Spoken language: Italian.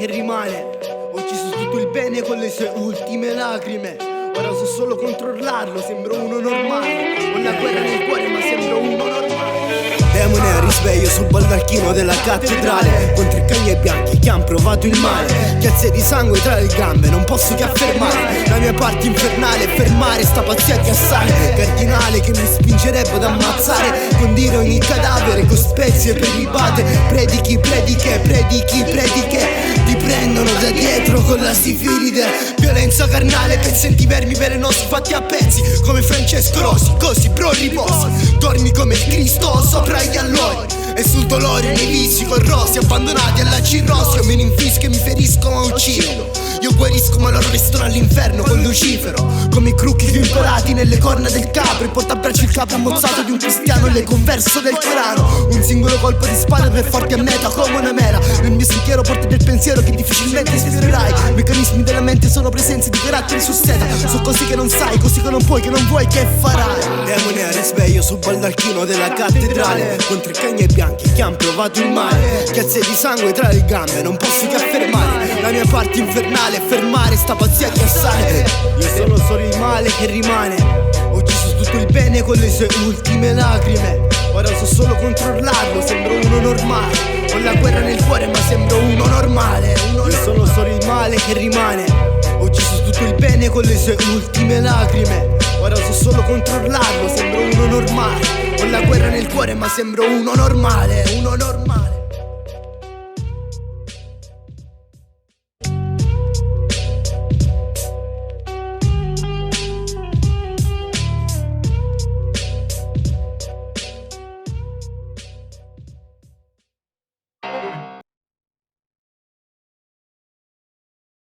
che rimane. Ho ucciso tutto il bene con le sue ultime lacrime. Ora so solo controllarlo, sembro uno normale. Ho la guerra nel cuore ma sembro uno normale. Demone a risveglio sul baldacchino della cattedrale, contro i cani bianchi che han provato il male. Chiazze di sangue tra le gambe, non posso che affermare la mia parte infernale, fermare sta pazzia che assale. Cardinale che mi spingerebbe ad ammazzare, condire ogni cadavere con spezie prelibate. Predichi, prediche, predichi, prediche, ti prendono da dietro con la sifilide. Violenza carnale, pezzenti vermi velenosi fatti a pezzi come Francesco Rosi. Così bro riposi, dormi come il Cristo sopra gli allori. E sul dolore nei vizi corrosi, abbandonati alla cirrosi. Io me ne infisco e mi ferisco ma uccido. Io guarisco ma loro restano all'inferno con Lucifero, come i crucchi imparati nelle corna del capro. E porta a braccio il capo ammozzato di un cristiano, le converso del Corano. Un singolo colpo di spada per forti a meta come una mela. Nel mio sentiero porti del pensiero che difficilmente sfiorerai. Meccanismi della mente sono presenze di carattere su seta. So così che non sai, così che non puoi, che non vuoi, che farai. Demone a risveglio sul baldacchino della cattedrale, contro i cani bianchi che han provato il male. Chiazze di sangue tra le gambe, non posso che affermare la mia parte infernale, fermare sta pazzia che assale. Io sono solo il male che rimane. Ho ucciso tutto il bene con le sue ultime lacrime. Ora so solo controllarlo, sembro uno normale. Ho la guerra nel cuore ma sembro uno normale. Io sono solo il male che rimane. Ho ucciso tutto il bene con le sue ultime lacrime. Ora so solo controllarlo, sembro uno normale. Ho la guerra nel cuore ma sembro uno normale, uno normale.